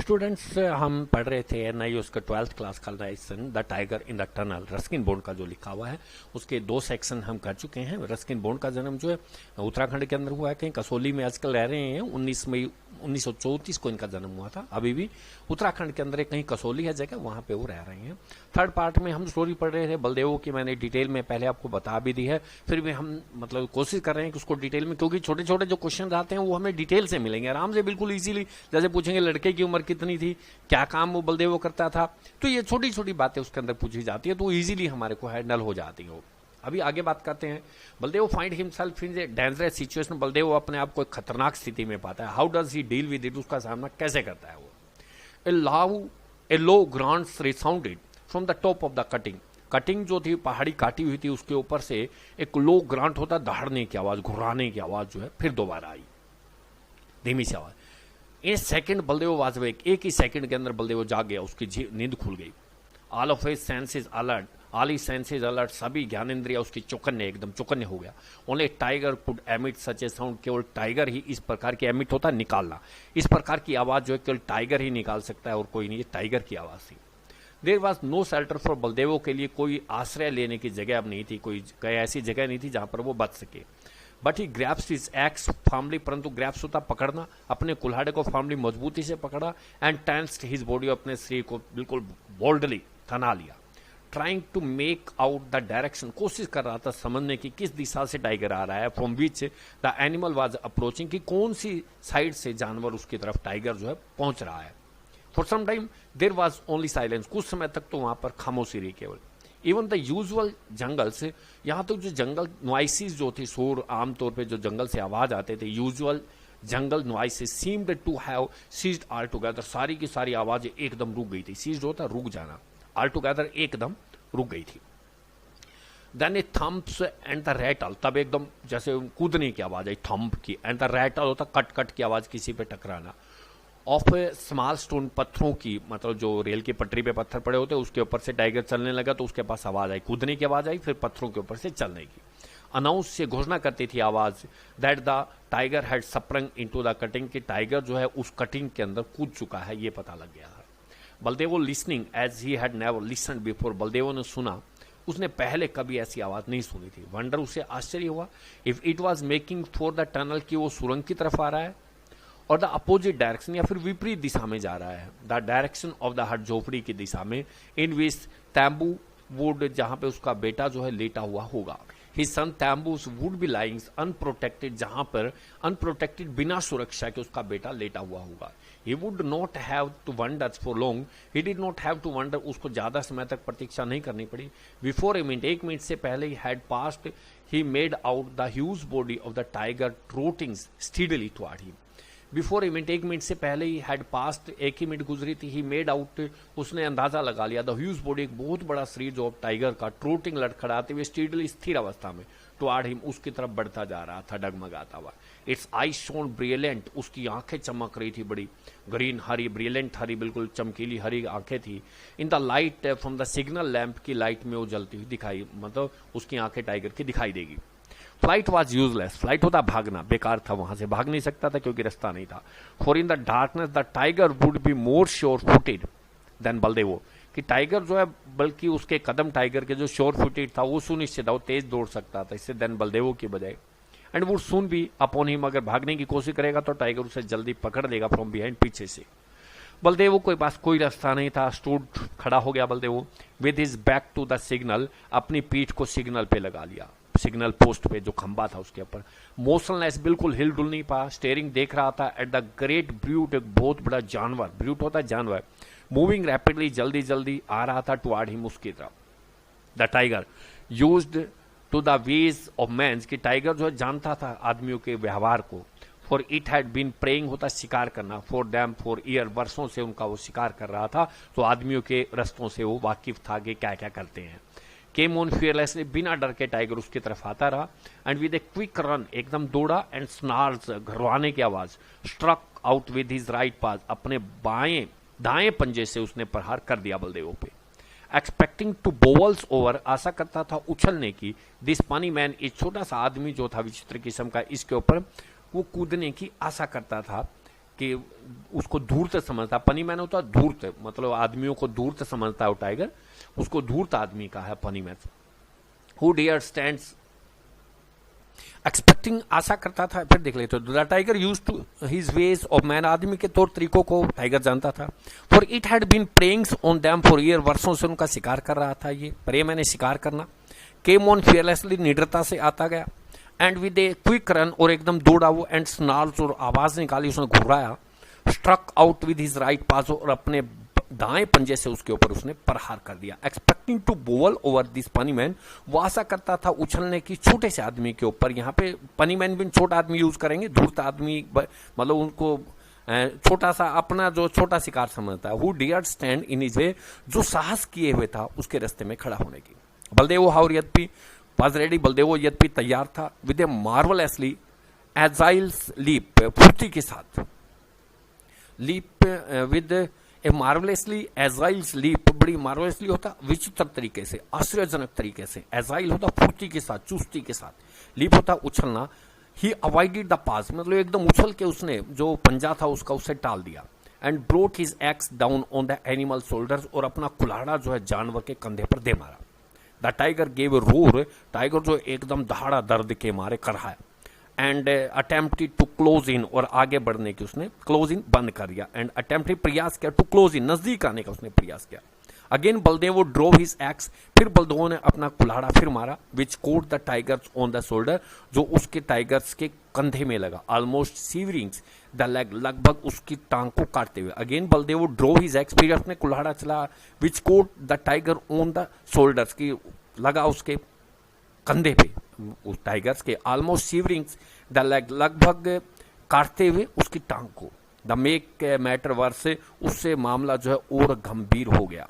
Students, हम पढ़ रहे थे एनआई उसका 12th क्लास का lesson the tiger in the tunnel. Ruskin bond का जो लिखा हुआ है उसके 2 सेक्शन हम कर चुके हैं। रस्किन बॉन्ड का जन्म जो है उत्तराखंड के अंदर हुआ है, कहीं कसौली में आजकल रह रहे हैं। 19 मई 1934 को इनका जन्म हुआ था। अभी भी उत्तराखंड के अंदर कहीं कसौली है जगह, वहां पे वो रह रहे हैं। थर्ड पार्ट में हम स्टोरी पढ़ रहे थे बलदेवों की, मैंने डिटेल में पहले आपको बता भी दी है, फिर भी हम मतलब कोशिश कर रहे हैं कि उसको डिटेल में, क्योंकि छोटे छोटे जो क्वेश्चन आते हैं वो हमें डिटेल से मिलेंगे आराम से, बिल्कुल इजीली। जैसे पूछेंगे लड़के की उम्र कितनी थी, क्या काम वो बलदेव करता था, तो ये छोटी छोटी बातें उसके अंदर पूछी जाती है, तो इजीली हमारे को हैंडल हो जाती हो। अभी आगे बात करते हैं। Baldev find himself in a dangerous situation. Baldev अपने आप को एक खतरनाक स्थिति में पाता है। How does he deal with it, उसका सामना कैसे करता है वो। A low grunts resounded from the top of the cutting. Cutting जो थी, पहाड़ी काटी हुई थी, उसके ऊपर से एक लो ग्रांट होता, दहाड़ने की आवाज, घुराने की आवाज जो है फिर दोबारा आई, धीमी सी आवाज। ए सेकंड बलदेव वाज अवेक, एक ही सेकंड के अंदर बलदेव जाग गया, उसकी नींद खुल गई। All of his senses alert, all his senses alert, सभी ज्ञानेंद्रिया उसकी चौकन्ने, एकदम चौकन्ने हो गया। Only tiger could emit such A sound, केवल टाइगर ही इस प्रकार की एमिट होता, निकालना, इस प्रकार की आवाज जो है केवल टाइगर ही निकाल सकता है और कोई नहीं, ये टाइगर की आवाज थी। There was no shelter for बलदेवों के लिए कोई आश्रय लेने की जगह अब नहीं थी, कोई ऐसी जगह नहीं थी जहां पर वो बच सके। But he grasps his axe firmly, परंतु ग्रैप्स होता पकड़ना, अपने कुल्हाड़े को फर्मली मजबूती से पकड़ा। एंड टेंस्ड हिज बॉडी, अपने शरीर को बिल्कुल बोल्डली तना लिया। Trying to make out the direction, कोशिश कर रहा था समझने की किस दिशा से टाइगर आ रहा है, from which the animal was approaching, कि कौन सी साइड से जानवर उसकी तरफ टाइगर जो है पहुंच रहा है। For some time there was only silence, कुछ समय तक तो वहां पर खामोशी रही केवल। इवन द यूजुअल जंगल से, यहां तक जो जंगल नॉइसेस जो थे, शोर आमतौर पे जो जंगल से आवाज आते थे, usual jungle noises seemed to have ceased altogether, सारी की सारी आवाजें एकदम रुक गई थी। सीज्ड होता रुक जाना, ऑल टुगेदर एकदम रुक गई थी। Then a thumps and the rattle, तब एकदम जैसे कूदने की आवाज आई, थम्प की, एंड द रैटल होता कट कट की आवाज, किसी पे टकराना। ऑफ स्मॉल स्टोन, पत्थरों की, मतलब जो रेल की पटरी पे पत्थर पड़े होते उसके ऊपर से टाइगर चलने लगा, तो उसके पास आवाज आई, कूदने की आवाज आई, फिर पत्थरों के ऊपर से चलने की। अनाउंस से घोषणा करती थी आवाज, that the tiger had sprung into the cutting, कि टाइगर जो है उस कटिंग के अंदर कूद चुका है, ये पता लग गया है। Baldev listening as he had never listened before, Baldev ने सुना, उसने पहले कभी ऐसी आवाज नहीं सुनी थी। वंडर, उसे आश्चर्य हुआ, if it was making for the tunnel, की वो सुरंग की तरफ आ रहा है, और द अपोजिट डायरेक्शन, या फिर विपरीत दिशा में जा रहा है, द डायरेक्शन ऑफ द हट, झोपड़ी की दिशा में, इन विच तैम्बू वुड, जहां पे उसका बेटा जो है लेटा हुआ होगा। His son Tembu would be lying unprotected, जहां पर अनप्रोटेक्टेड, बिना सुरक्षा के उसका बेटा लेटा हुआ होगा। He would not have to wonder for long, he did not have to wonder, उसको ज्यादा समय तक प्रतीक्षा नहीं करनी पड़ी। बिफोर ए मिनट, एक मिनट से पहले ही had passed, he made out the huge body of the tiger trotting steadily toward him. Before a minute, एक मिनट से पहले ही हैड पास्ट, एक ही मिनट गुजरी थी, ही मेड आउट, उसने अंदाजा लगा लिया, द ह्यूज बॉडी, एक बहुत बड़ा शरीर जो टाइगर का, ट्रोटिंग, लड़खड़ाते हुए, स्टीडली, स्थिर अवस्था में, टुवर्ड हिम, उसकी तरफ बढ़ता जा रहा था, डगमगाता हुआ। इट्स आई शोन ब्रिलियंट, उसकी आंखें चमक रही थी, बड़ी ग्रीन हरी, ब्रिलियंट हरी, बिल्कुल चमकीली हरी आंखें थी। In the light from the signal lamp, की लाइट में वो जलती हुई दिखाई, मतलब उसकी आंखें टाइगर की दिखाई देगी। फ्लाइट वॉज यूजलेस, फ्लाइट होता भागना, बेकार था, वहां से भाग नहीं सकता था क्योंकि रास्ता नहीं था। For in the darkness the tiger would be more sure footed than Baldev, कि टाइगर जो है, बल्कि उसके कदम टाइगर के जो श्योर फुटेड था वो सुनिश्चित था, वो तेज दौड़ सकता था इससे, देन बलदेवों की बजाय। And would soon be upon him, अगर भागने की कोशिश करेगा तो टाइगर उसे जल्दी पकड़ लेगा फ्रॉम बिहाइंड, पीछे से। बलदेव के पास कोई रास्ता नहीं था, स्टूड, खड़ा हो गया Baldev, with his back to the signal, अपनी पीठ को सिग्नल पे लगा लिया, सिग्नल पोस्ट पे जो खंबा था उसके ऊपर। मोशनलेस, बिल्कुल हिल डुल नहीं पाया, स्टेयरिंग, देख रहा था, एट द ग्रेट ब्रूट, एक बहुत बड़ा जानवर, ब्रूट होता है जानवर, मूविंग रैपिडली, जल्दी जल्दी आ रहा था टुवर्ड हिम, उसकी तरफ। The tiger used to the ways of man, कि टाइगर जो है जानता था आदमियों के व्यवहार को। For it had been preying, होता शिकार करना, फॉर डैम फॉर ईयर, वर्षों से उनका वो शिकार कर रहा था, तो आदमियों के रस्तों से वो वाकिफ था कि क्या क्या करते हैं। केम ऑन फियरलेसली, बिना डर के टाइगर उसकी तरफ आता रहा। And with a quick run, एकदम दौड़ा, एंड स्नार्स, घरवाने की आवाज, struck out with his right paw, अपने बाएं दाएं पंजे से उसने प्रहार कर दिया बलदेवों पे। एक्सपेक्टिंग टू बोवल्स ओवर, आशा करता था उछलने की, दिस पानी मैन, एक छोटा सा आदमी जो था विचित्र किस्म का, इसके ऊपर वो कूदने की आशा करता था कि उसको धूर्त समझता। फनी मैन होता है धूर्त, मतलब आदमियों को धूर्त समझता है वो टाइगर, उसको धूर्त आदमी का है funny man. Who dear stands expecting, आशा करता था। फिर देख लेते the tiger use to his ways of man, आदमी के तौर तरीकों को टाइगर जानता था। For it had been preyings on them for year, वर्षों से उनका शिकार कर रहा था। ये प्रे मैंने शिकार करना। केम ऑन फियरलेसली, निडरता से आता गया। And with a quick run, और एकदम दौड़ा वो, एंड स्नार्ल्स, और आवाज निकाली उसने, घुर्राया। Struck out with his right paw, और अपने दाएं पंजे से उसके ऊपर उसने प्रहार कर दिया। एक्सपेक्टिंग टू बोल ओवर दिस फनी मैन, वो आशा करता था उछलने की छोटे से आदमी के ऊपर। यहाँ पे फनी मैन भी छोटा आदमी यूज करेंगे, धूर्त आदमी मतलब उनको छोटा सा अपना जो छोटा शिकार समझता है। Who dare stand in his way, जो साहस किए हुए था उसके रास्ते में खड़ा होने की। बलदेव हाउ यद्यपि वाज रेडी, बलदेव यद्यपि तैयार था। With a marvellously agile leap, फुर्ती के साथ। Leap with a marvellously agile leap, बड़ी मार्वलसली होता विचित्र तरीके से, आश्चर्यजनक तरीके से। एजाइल होता फुर्ती के साथ, चुस्ती के साथ। लीप होता उछलना। ही अवॉइडेड द पास, मतलब एकदम उछल के उसने जो पंजा था उसका उससे टाल दिया। And brought his ex down on the animal shoulders, और अपना कुल्हाड़ा जो है जानवर के कंधे पर दे मारा। The tiger gave a roar, tiger जो एकदम दहाड़ा दर्द के मारे करहा। And attempted to close in, और आगे बढ़ने की उसने क्लोज इन बंद कर दिया। एंड अटेम्प्टेड, प्रयास किया, टू क्लोज इन, नजदीक आने का उसने प्रयास किया। Again Baldev drove his axe, फिर बलदेव ने अपना कुल्हाड़ा फिर मारा। Which caught the tiger's on the shoulder, जो उसके टाइगर्स के कंधे में लगा। ऑलमोस्ट सीवरिंग्स द लेग, लगभग उसकी टांग को काटते हुए। Again Baldev drove his axe, फिर अपने कुल्हाड़ा चला। Which caught the tiger on the shoulders, की लगा उसके कंधे पे उस टाइगर्स के। ऑलमोस्ट सीवरिंग्स द लेग, लगभग काटते हुए उसकी टांग को। द मेक मैटर वर्स, उससे मामला जो है और गंभीर हो गया।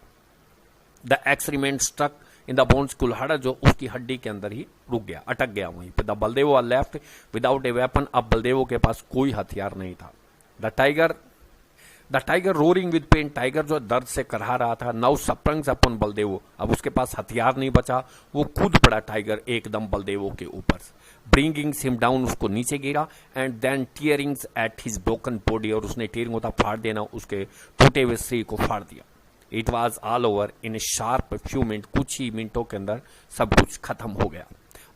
The axe remain stuck in the bones, कुल्हाड़ा जो उसकी हड्डी के अंदर ही रुक गया, अटक गया वहीं पे। The Baldev are left without a weapon, अब बलदेवों के पास कोई हथियार नहीं था। The tiger roaring with pain, tiger जो दर्द से करहा रहा था। नाउ स्प्रंग्स अपन बलदेवो, अब उसके पास हथियार नहीं बचा, वो कूद पड़ा टाइगर एकदम बलदेवों के ऊपर। ब्रिंगिंग हिम डाउन, उसको नीचे गिरा। And then tearings at his broken body, और उसने टीयरिंग होता फाड़ देना, उसके टूटे हुए शरीर को फाड़ दिया। It was all over in A sharp few minute, कुछ ही मिनटों के अंदर सब कुछ खत्म हो गया।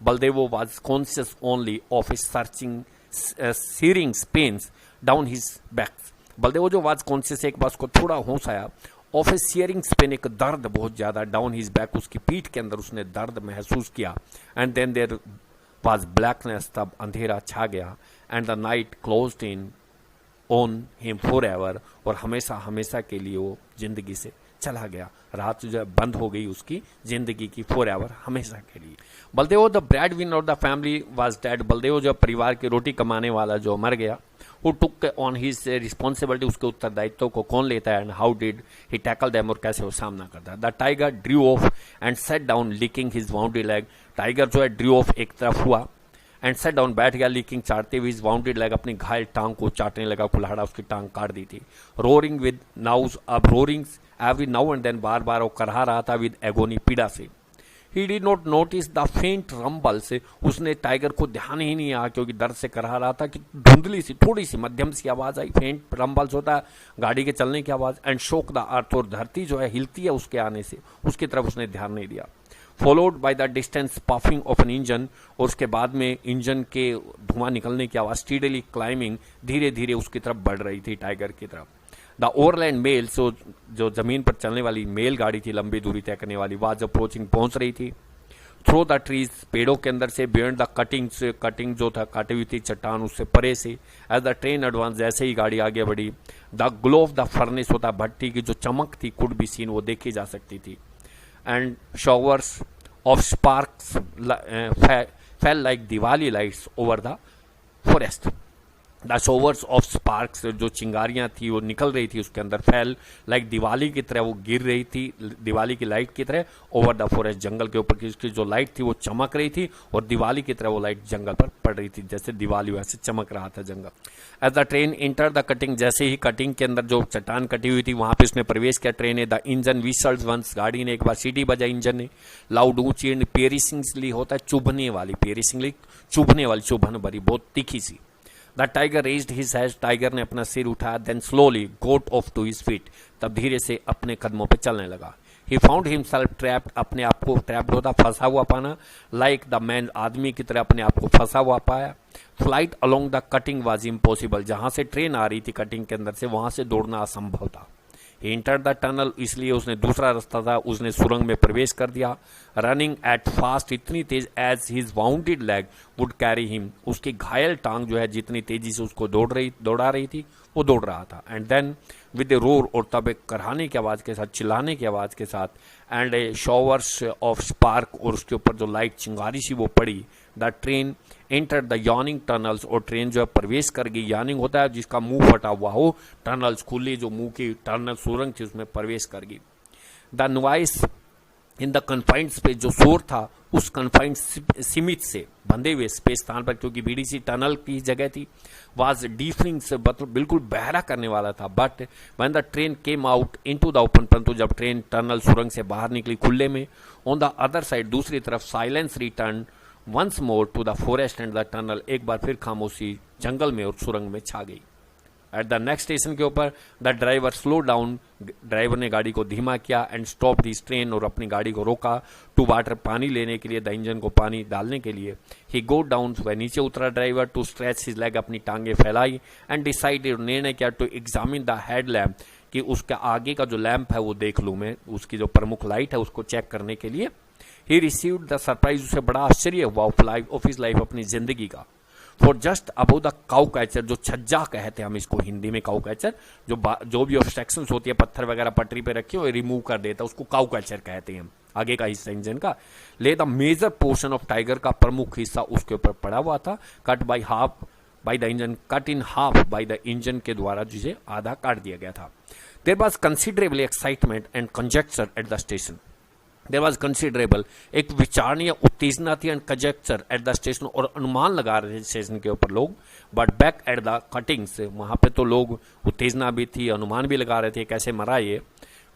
बलदेवो was conscious only of a searching searing pains down his back. Baldev जो वाज कॉन्शियस, एक बार उसको थोड़ा होश आया। ऑफ ए सीयरिंग पेन, एक दर्द बहुत ज्यादा डाउन हिज बैक, उसकी पीठ के अंदर उसने दर्द महसूस किया। And then there was blackness, तब अंधेरा छा गया। And the night closed in on him forever, और हमेशा हमेशा के लिए वो जिंदगी से चला गया। रात जो है बंद हो गई उसकी जिंदगी की, फॉर एवर, हमेशा के लिए। Baldev the bread winner of the family was dead, Baldev जो परिवार की रोटी कमाने वाला जो मर गया। Who took on his responsibility, उसके उत्तरदायित्व को कौन लेता है। And how did he tackle them, और कैसे वो सामना करता है। The tiger Drew of and set down leaking his wounded leg, tiger जो है ड्रू ऑफ एक तरफ हुआ, एंड सेट डाउन बैठ गया, लीकिंग चाटते हुए हिज वाउंडेड लेग, अपनी घायल टांग को चाटने लगा, कुल्हाड़ा उसकी टांग काट दी थी। रोरिंग विद नाउज, अब रोरिंग्स एवरी नाउ एंड देन, बार बार वो करहा रहा था विद एगोनी, पीड़ा से। He did not notice the faint rumble, से उसने टाइगर को ध्यान ही नहीं आया, क्योंकि दर्द से करहा रहा था कि धुंधली सी, थोड़ी सी मध्यम सी आवाज आई। फेंट रंबल्स होता है गाड़ी के चलने की आवाज। एंड शोक द अर्थ, और धरती जो है हिलती है उसके आने से, उसकी तरफ उसने ध्यान नहीं दिया। Followed by the distance puffing of an engine, और उसके बाद में इंजन के धुआं निकलने की आवाज। स्टीडली क्लाइंबिंग, धीरे धीरे उसकी तरफ बढ़ रही थी, टाइगर की तरफ। द ओवरलैंड मेल, जो जमीन पर चलने वाली मेल गाड़ी थी, लंबी दूरी तय करने वाली, वाज अप्रोचिंग, पहुंच रही थी। थ्रो द ट्रीज, पेड़ों के अंदर से। बियॉन्ड द कटिंग, से कटिंग जो था काटी हुई थी चट्टान, उससे परे से। एज द ट्रेन एडवांस, जैसे ही गाड़ी आगे बढ़ी। The glow of the furnace, होता भट्टी की जो चमक थी, कुड बी सीन, वो देखी जा सकती थी। And showers of sparks fell like Diwali lights over the forest. The showers of sparks, जो चिंगारियां थी वो निकल रही थी उसके अंदर। फेल लाइक दिवाली की तरह, वो गिर रही थी दिवाली की लाइट की तरह। ओवर द फॉरेस्ट, जंगल के ऊपर की उसकी जो लाइट थी वो चमक रही थी, और दिवाली की तरह वो लाइट जंगल पर पड़ रही थी, जैसे दिवाली वैसे चमक रहा था जंगल। As the train enter the cutting, जैसे ही कटिंग के अंदर जो चट्टान कटी हुई थी वहां पे उसने प्रवेश किया ट्रेन ने। द इंजन व्हिसल्ड वंस, गाड़ी ने एक बार सीटी बजाई इंजन ने। लाउड ऊंची, एंड पियरिसिंगली होता है चुभने वाली, पियरिसिंगली चुभने वाली, चुभन भरी, बहुत तीखी सी। The tiger raised his head, tiger ने अपना सिर उठाया, then slowly got off to his feet, तब धीरे से अपने कदमों पे चलने लगा। ही फाउंड हिमसेल्फ ट्रैप्ड, अपने आप को ट्रैप्ड होता फंसा हुआ पाना, लाइक द मैन, आदमी की तरह अपने आप को फंसा हुआ पाया। Flight along the cutting was impossible, जहां से ट्रेन आ रही थी कटिंग के अंदर से, वहां से दौड़ना असंभव था। ही इंटर द टनल, इसलिए उसने दूसरा रास्ता था, उसने सुरंग में प्रवेश कर दिया। रनिंग एट फास्ट, इतनी तेज as his wounded leg would carry him, उसकी घायल टांग जो है जितनी तेजी से उसको दौड़ा रही थी वो दौड़ रहा था। And then with a roar, और तब एक कराने की आवाज के साथ, चिल्लाने की आवाज के साथ, and A showers of spark, और उसके ऊपर जो लाइट चिंगारी सी वो पड़ी। The train enter the yawning tunnels, और ट्रेन जो है प्रवेश कर गई। यॉर्निंग होता है जिसका मुंह फटा हुआ हो, टनल्स खुली, जो मुंह की टनल सुरंग थी उसमें प्रवेश कर गई। The noise in the confined space, जो शोर था उस कन्फाइंड सीमित से बंधे हुए स्पेस स्थान पर, क्योंकि बीड़ी सी टनल की जगह थी, वाज डीफरिंग से मतलब बिल्कुल बहरा करने वाला था। But when the train came out into the open, परंतु जब ट्रेन टनल सुरंग से बाहर निकली खुले में, ऑन द अदर साइड, दूसरी तरफ, silence return once more to the forest and the tunnel, एक बार फिर खामोशी जंगल में और सुरंग में छा गई। एट द नेक्स्ट स्टेशन के ऊपर the driver slow down, driver ने गाड़ी को धीमा किया, एंड स्टॉप दिस ट्रेन, और अपनी गाड़ी को रोका, टू वाटर, पानी लेने के लिए, द इंजन को पानी डालने के लिए। ही गो डाउन, वह नीचे उतरा driver, to stretch his leg, अपनी टांगे फैलाई, एंड डिसाइडेड, निर्णय किया, to examine the headlamp, कि उसका आगे का जो लैंप है वो देख लूं मैं, उसकी जो प्रमुख लाइट है उसको चेक करने के लिए। ही रिसीव्ड द सरप्राइज, उसे बड़ा आश्चर्य हुआ ऑफ हिज लाइफ, अपनी जिंदगी का। For just above the cow catcher, जो छज्जा कहते हैं हम इसको हिंदी में, काउ कैचर, जो भी ऑब्स्ट्रक्शंस होती है, पत्थर वगैरह पटरी पे रखे हो रिमूव कर देता है, उसको काउ कैचर कहते हैं, आगे का हिस्सा इंजन का। Lay the major portion of tiger, का प्रमुख हिस्सा उसके ऊपर पड़ा हुआ था। Cut by half by the engine, cut in half by the engine के द्वारा जिसे आधा काट दिया गया था। There was considerable excitement and conjecture at the station, there was considerable, एक विचारणीय उत्तेजना थी, and conjecture at the station, और अनुमान लगा रहे थे स्टेशन के ऊपर लोग। But back at the cuttings, वहां पे तो लोग उत्तेजना भी थी, अनुमान भी लगा रहे थे कैसे मरा ये।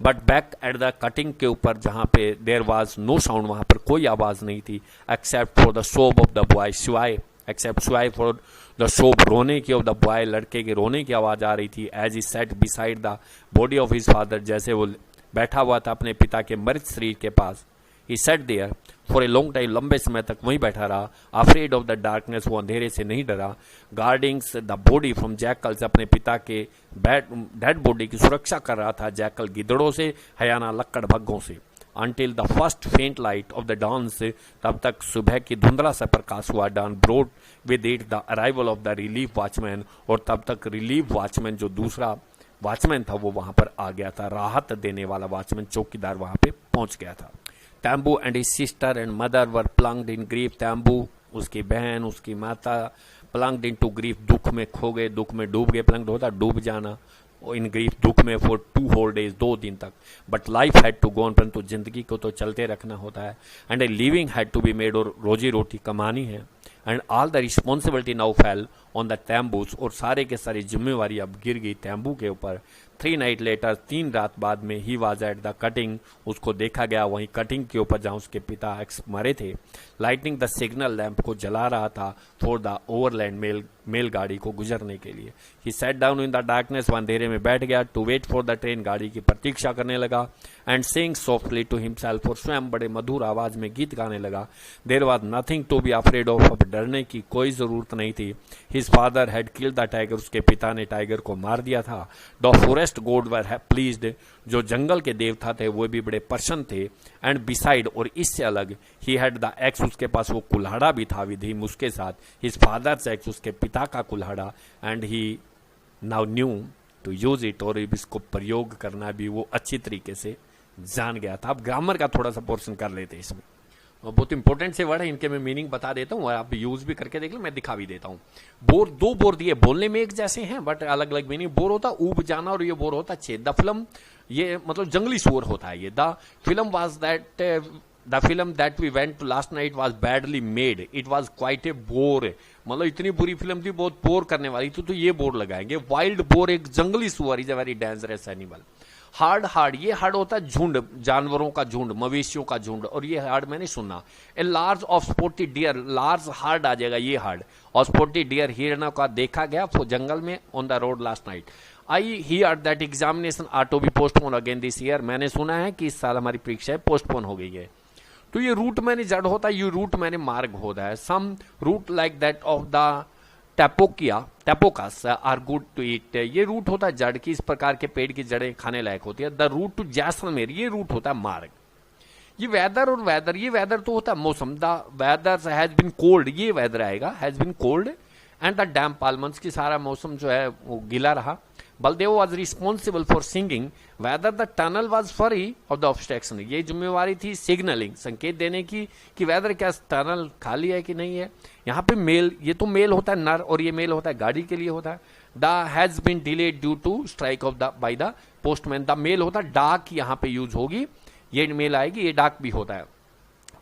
But back at the cutting के ऊपर, जहां पे देयर वॉज नो साउंड, वहां पर कोई आवाज नहीं थी, एक्सेप्ट फॉर द सोब ऑफ द बॉय, सिवाय एक्सेप्ट सिवाय फॉर द सोब, रोने की, ऑफ द बॉय, लड़के के रोने की आवाज आ रही थी। As he sat beside the body of his father, जैसे वो बैठा हुआ था अपने पिता के मृत शरीर के पास। He sat there for a long time, लंबे समय तक वहीं बैठा रहा। अफ्रेड ऑफ द डार्कनेस, वो अंधेरे से नहीं डरा। गार्डिंग्स द बॉडी फ्रॉम जैकल्स, अपने पिता के डेड बॉडी की सुरक्षा कर रहा था जैकल, गिदड़ों से, हयाना लक्कड़ भग्गों से। Until the first faint light of the dawn, से तब तक सुबह की धुंधला सा प्रकाश हुआ। dawn brought with it the arrival of the relief watchman, और तब तक रिलीफ वॉचमैन, जो दूसरा वॉचमैन था, वो वहां पर आ गया था, राहत देने वाला वॉचमैन, चौकीदार वहां पे पहुंच गया था। Tembu and his sister and mother were plunged in grief, Tembu, उसकी बहन, उसकी माता, प्लंग्ड इन टू ग्रीफ, दुख में खो गए, दुख में डूब गए, प्लंग्ड होता डूब जाना, इन ग्रीफ, दुख में, फॉर 2 whole days, 2 दिन तक। But life had to go on, परंतु जिंदगी को तो चलते रखना होता है। And a living had to be made, और रोजी रोटी कमानी है। And all the responsibility now fell on the Tembu, और सारे के सारी जिम्मेवारी अब गिर गई तैम्बू के ऊपर। 3 nights later, 3 रात बाद में, he was at the cutting, उसको देखा गया वहीं कटिंग के ऊपर जहां उसके पिता मरे थे। लाइटनिंग द सिग्नल लैंप, को जला रहा था फॉर द ओवरलैंड मेल गाड़ी को गुजरने के लिए। He sat down in the darkness, अंधेरे में बैठ गया, to wait for the train, गाड़ी की प्रतीक्षा करने लगा। And sing softly to himself, और स्वयं बड़े मधुर आवाज में गीत गाने लगा। There was nothing to be afraid of, अब डरने की कोई जरूरत नहीं थी। His father had killed the tiger, उसके पिता ने टाइगर को मार दिया था। The forest god were pleased, जो जंगल के देवता थे वो भी बड़े प्रसन्न थे। एंड बिसाइड, और इससे अलग, ही हैड द एक्स, उसके पास वो कुल्हाड़ा भी था विधि उसके साथ, हिज फादर्स एक्स, उसके पिता का कुल्हाड़ा। And he now knew to use it, और इसको प्रयोग करना भी वो अच्छी तरीके से जान गया था। अब ग्रामर का थोड़ा सा पोर्शन कर लेते हैं इसमें, बहुत इंपॉर्टेंट से वर्ड है, इनके मैं मीनिंग बता देता हूँ और आप यूज भी करके देख लो, मैं दिखा भी देता हूँ। बोर, 2 बोर दिए, बोलने में एक जैसे हैं बट अलग अलग मीनिंग। बोर होता ऊब जाना और ये बोर होता छेद। द फिल्म, ये मतलब जंगली सुअर होता है ये। The film was that the film that we went to last night was badly made, it was quite a bore, मतलब इतनी बुरी फिल्म थी, बहुत बोर करने वाली थी, तो ये बोर लगाएंगे। वाइल्ड बोर, एक जंगली सुअर, is a very dangerous animal. Hard, ये हार्ड होता है झुंड, जानवरों का झुंड, मवेशियों का झुंड, और ये हार्ड मैंने सुना। A large of spotted deer, large herd आ जाएगा ये हार्ड, और स्पॉटेड डियर हिरण का देखा गया जंगल में on the road last night. I hear that examination are to be postpone again this year, मैंने सुना है कि इस साल हमारी परीक्षाएं पोस्टपोन हो गई है। तो ये रूट मैंने जड़ होता है, ये रूट मैंने मार्ग होता है। Some root like that of the tapiocas are good to eat, ये रूट होता है जड़ की, इस प्रकार के पेड़ की जड़ें खाने लायक होती है। द रूट टू जैसलमेर, ये रूट होता है मार्ग। ये वेदर और वेदर, ये वेदर तो होता है मौसम। The weather has been cold, ये वेदर आएगा, has been cold and the damp palms की सारा मौसम जो है वो गीला रहा। Baldev was responsible for singing whether the tunnel was free of the obstruction, ये जिम्मेवारी थी सिग्नलिंग, संकेत देने की कि वेदर क्या टनल खाली है कि नहीं है। यहाँ पे मेल, ये तो मेल होता है नर, और ये मेल होता है गाड़ी के लिए होता है। The has been delayed due to strike of the by the postman, the mail होता है डाक, यहाँ पे यूज होगी, ये मेल आएगी, ये डाक भी होता है,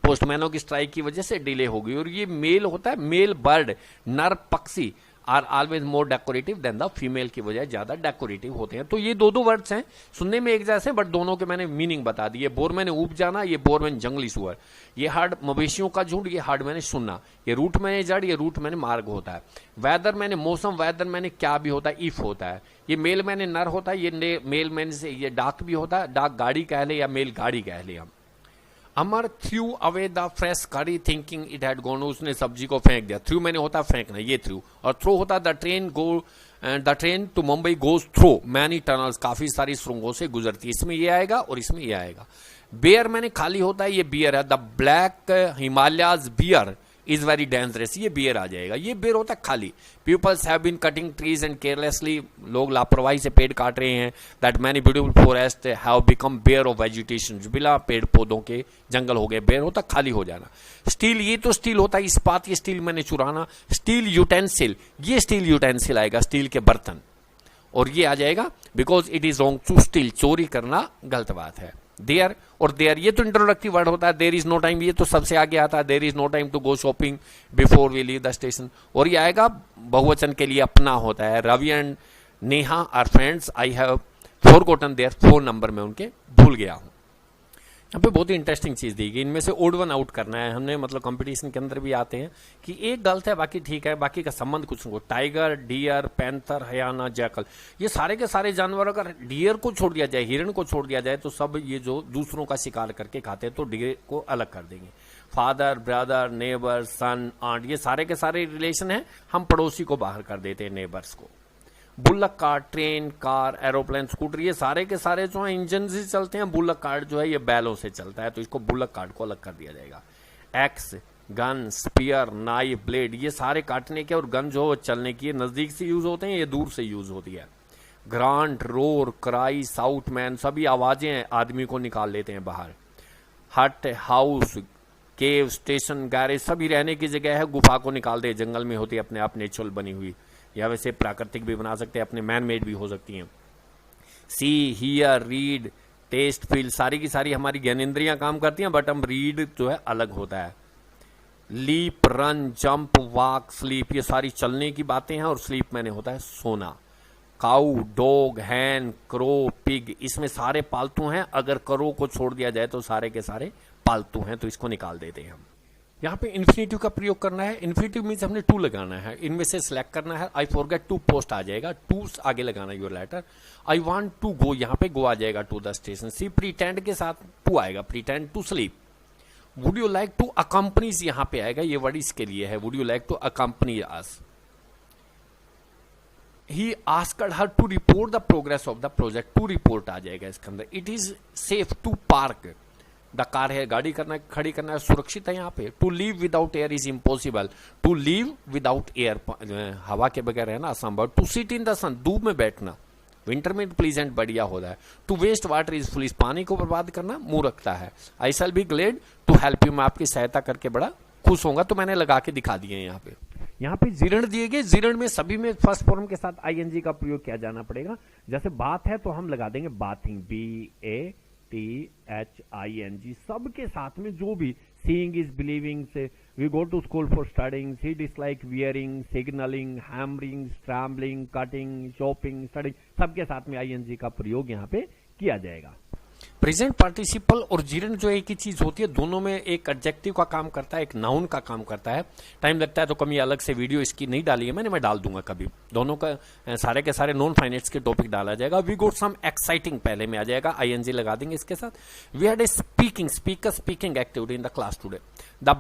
पोस्टमैनों की स्ट्राइक की वजह से डिले होगी। और ये मेल होता है मेल बर्ड, नर पक्षी are always more decorative than the female की बजाय ज्यादा डेकोरेटिव होते हैं। तो ये दो वर्ड्स हैं, सुनने में एक जैसे, बट दोनों के मैंने मीनिंग बता दिए। बोर मैंने ऊप जाना, ये बोर मैंने जंगली सुअर, ये हार्ड मवेशियों का झुंड, ये हार्ड मैंने सुनना, ये रूट मैंने जड़, ये रूट मैंने मार्ग होता है। वेदर मैंने मौसम, वेदर मैंने क्या भी होता है, इफ होता है। ये मेल मैंने नर होता है, ये मेल मैंने से ये डाक भी होता है, डाक गाड़ी कह ले या मेल गाड़ी कह ले हम। अमर थ्रू अवे द फ्रेश करी थिंकिंग इट हैड गॉन, उसने सब्जी को फेंक दिया। थ्रू मैंने होता फेंकना, ये थ्रू, और थ्रो होता the train to Mumbai goes through many tunnels, काफी सारी सुरंगों से गुजरती है, इसमें ये आएगा और इसमें ये आएगा। बेयर मैंने खाली होता है, ये बियर है, the black Himalayas bear is very dangerous, ये बियर आ जाएगा, ये बियर होता है खाली। Peoples have been cutting trees and carelessly, लोग लापरवाही से पेड़ काट रहे हैं। That many beautiful forest have become bare of vegetation, बिना पेड़ पौधों के जंगल हो गए। बेयर होता है खाली हो जाना। स्टील, ये तो स्टील होता है इस्पात, ये स्टील मैंने चुराना। स्टील यूटेंसिल, ये स्टील यूटेंसिल आएगा, स्टील के बर्तन, और ये आ जाएगा because it is wrong to steal, चोरी करना गलत बात है। देयर और देयर, ये तो इंट्रोडक्टिव वर्ड होता है। देयर इज नो टाइम, ये तो सबसे आगे आता है, there is no time to go shopping before we leave the station. और ये आएगा बहुवचन के लिए अपना होता है। Ravi and Neha are friends, I have forgotten their phone number, में उनके भूल गया हूं। यहाँ पे बहुत ही इंटरेस्टिंग चीज दी गई, इनमें से ओड वन आउट करना है हमने, मतलब कंपटीशन के अंदर भी आते हैं कि एक गलत है बाकी ठीक है, बाकी का संबंध कुछ नहीं। टाइगर, डियर, पैंथर, हयाना, जैकल, ये सारे के सारे जानवर, अगर डियर को छोड़ दिया जाए, हिरण को छोड़ दिया जाए, तो सब ये जो दूसरों का शिकार करके खाते हैं, तो डियर को अलग कर देंगे। फादर, ब्रदर, नेबर, सन, आंट, ये सारे के सारे रिलेशन है, हम पड़ोसी को बाहर कर देते हैं, नेबर्स को। Bullock cart, train, car, aeroplane, scooter, ये सारे के सारे जो है इंजन से चलते हैं। बुल्लक कार्ट जो है ये बैलों से चलता है, तो इसको बुल्लक कार्ट को अलग कर दिया जाएगा। Axe, gun, spear, knife, blade, ये सारे काटने के, और गन जो चलने की, नजदीक से यूज होते हैं, ये दूर से यूज होती है। Grant, roar, cry, south man, सभी आवाजें आदमी को निकाल लेते हैं बाहर। हट, हाउस, केव, स्टेशन, गैरेज, सभी रहने की जगह है, गुफा को निकाल दे, जंगल में होती है अपने आप नेचुरल बनी हुई, या वैसे प्राकृतिक भी बना सकते हैं, अपने मैन मेड भी हो सकती हैं। सी, हियर, रीड, टेस्ट, फील, सारी की सारी हमारी ज्ञानेंद्रियां काम करती हैं, बट हम रीड जो है अलग होता है। Leap, run, jump, walk, sleep, ये सारी चलने की बातें हैं, और स्लीप मैंने होता है सोना। काऊ, डॉग, हैन, क्रो, पिग, इसमें सारे पालतू हैं, अगर करो को छोड़ दिया जाए तो सारे के सारे पालतू हैं, तो इसको निकाल देते हैं हम। यहाँ पे इन्फिनेटिव का प्रयोग करना है। इन्फिनेटिव मीन्स हमने टू लगाना है, इनमें से सिलेक्ट करना है। आई फॉरगेट टू पोस्ट आ जाएगा, टू आगे लगाना your letter. I want to go, यहाँ पे गो आ जाएगा to the station. See pretend के साथ टू आएगा, pretend to sleep. Would you like to accompanies यहाँ पे आएगा, ये वर्ड इसके लिए है, would you like to accompany us. He asked her to report the progress of the project, to report आ जाएगा इसके अंदर। It is safe to park the car, है गाड़ी करना, खड़ी करना है, सुरक्षित है यहाँ पे। To leave without air is impossible, to leave without air, हवा के बगैर है ना असंभव। To sit in the sun, धूप में बैठना, विंटर में प्लीजेंट बढ़िया होता है। To waste water is foolish, पानी को बर्बाद करना मूर्खता है। I shall be glad to help you, मैं आपकी सहायता करके बड़ा खुश होऊंगा, तो मैंने लगा के दिखा दिए यहाँ पे। यहाँ पे जीर्ण दिए गए, जीर्ण में सभी में फर्स्ट फॉर्म के साथ आईएनजी का प्रयोग किया जाना पड़ेगा। जैसे बात है तो हम लगा देंगे बाथिंग, BATHING, सबके साथ में जो भी। सीइंग इज बिलीविंग, से we go to school for studying, she dislike wearing, signalling, hammering, scrambling, cutting, shopping, studying, सबके साथ में आईएनजी का प्रयोग यहाँ पे किया जाएगा। प्रेजेंट पार्टिसिपल और जिरेंट जो एक ही चीज होती है, दोनों में एक एडजेक्टिव का काम करता है, एक नाउन का काम करता है। टाइम लगता है तो कभी अलग से वीडियो इसकी नहीं डाली है मैंने, मैं डाल दूंगा कभी। दोनों का सारे के सारे नॉन फाइनेट्स के टॉपिक डाला जाएगा। वी गोट सम एक्साइटिंग पहले में आ जाएगा, आईएनजी लगा देंगे इसके साथ। We had a speaking activity in the class today. The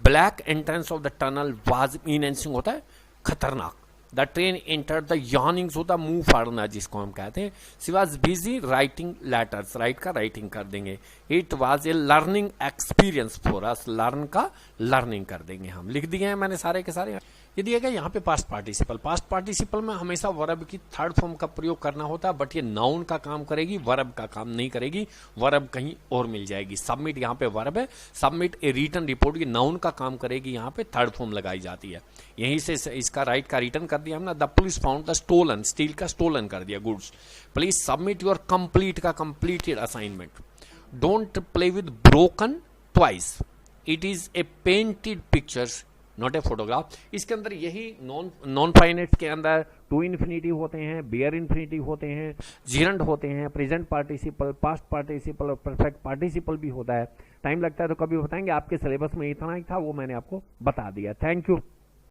black entrance of the tunnel was menacing होता है खतरनाक। The train enter the yawnings होता मुंह फाड़ना जिसको हम कहते हैं। She was busy writing letters, write का राइटिंग कर देंगे। It was a learning experience for us, learn का लर्निंग कर देंगे हम। लिख दिए हैं मैंने सारे के सारे। ये दिया गया यहाँ पे पास्ट पार्टिसिपल। पास्ट पार्टिसिपल में हमेशा वर्ब की थर्ड फॉर्म का प्रयोग करना होता है, बट ये नाउन का काम करेगी, वर्ब का काम नहीं करेगी। वर्ब कहीं और मिल जाएगी। सबमिट यहाँ पे वर्ब है, सबमिट ए रिटर्न रिपोर्ट ये नाउन का काम करेगी, यहाँ पे थर्ड फॉर्म लगाई जाती है। यहीं से इसका राइट का रिटर्न कर दिया हमने। The police found the stolen, steal का स्टोलन कर दिया goods. Please submit your complete का completed assignment. Don't play with broken twice, it is a painted pictures not a photograph. इसके अंदर यही नॉन फाइनेट्स के अंदर टू इन्फिनिटिव होते हैं, बेयर इन्फिनिटिव होते हैं, जिरंट होते हैं, प्रेजेंट पार्टिसिपल, पास्ट पार्टिसिपल और परफेक्ट पार्टिसिपल भी होता है। टाइम लगता है तो कभी बताएंगे। आपके सिलेबस में इतना ही था, वो मैंने आपको बता दिया। Thank you.